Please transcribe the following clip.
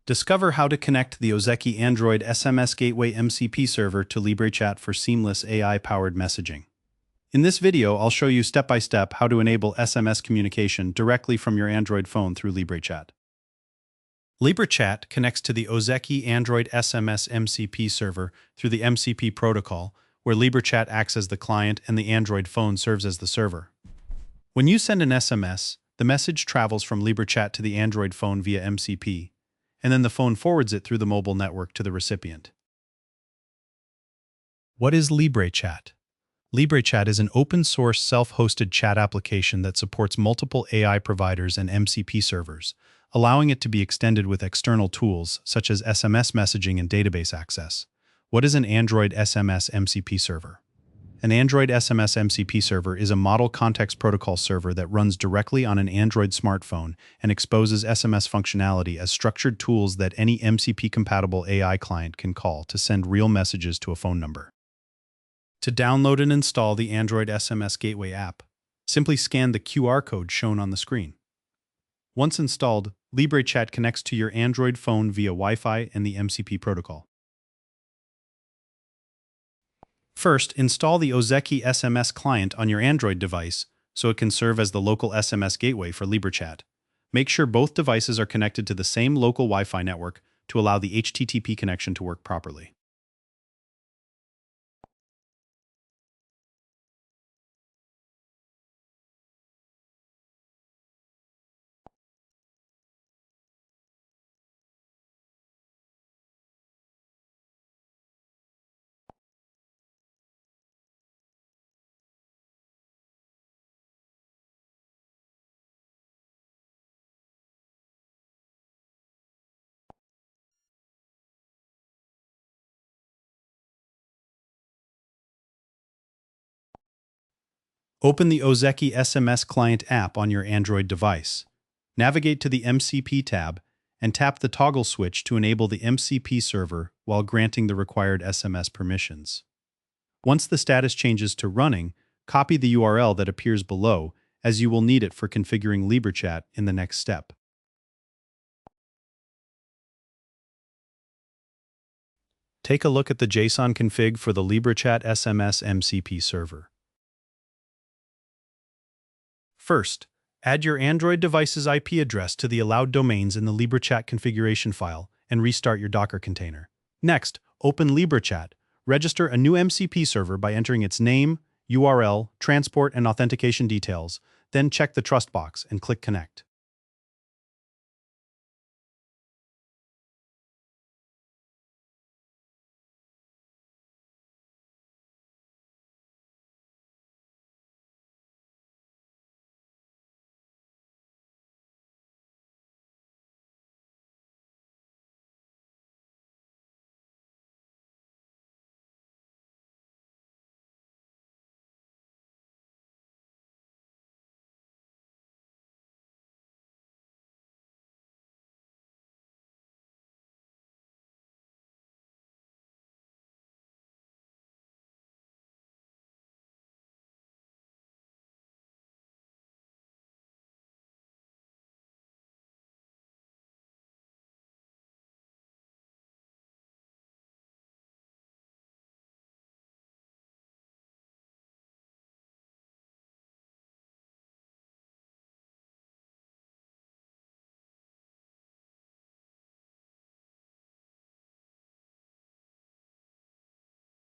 Discover how to connect the Ozeki Android SMS Gateway MCP server to Librechat for seamless AI-powered messaging. In this video, I'll show you step-by-step how to enable SMS communication directly from your Android phone through Librechat. Librechat connects to the Ozeki Android SMS MCP server through the MCP protocol, where Librechat acts as the client and the Android phone serves as the server. When you send an SMS, the message travels from Librechat to the Android phone via MCP, and then the phone forwards it through the mobile network to the recipient. What is Librechat? Librechat is an open-source, self-hosted chat application that supports multiple AI providers and MCP servers, allowing it to be extended with external tools such as SMS messaging and database access. What is an Android SMS MCP server? An Android SMS MCP server is a model context protocol server that runs directly on an Android smartphone and exposes SMS functionality as structured tools that any MCP-compatible AI client can call to send real messages to a phone number. To download and install the Android SMS Gateway app, simply scan the QR code shown on the screen. Once installed, Librechat connects to your Android phone via Wi-Fi and the MCP protocol. First, install the Ozeki SMS client on your Android device so it can serve as the local SMS gateway for Librechat. Make sure both devices are connected to the same local Wi-Fi network to allow the HTTP connection to work properly. Open the Ozeki SMS Client app on your Android device. Navigate to the MCP tab and tap the toggle switch to enable the MCP server while granting the required SMS permissions. Once the status changes to running, copy the URL that appears below, as you will need it for configuring Librechat in the next step. Take a look at the JSON config for the Librechat SMS MCP server. First, add your Android device's IP address to the allowed domains in the Librechat configuration file and restart your Docker container. Next, open Librechat, register a new MCP server by entering its name, URL, transport, and authentication details, then check the trust box and click Connect.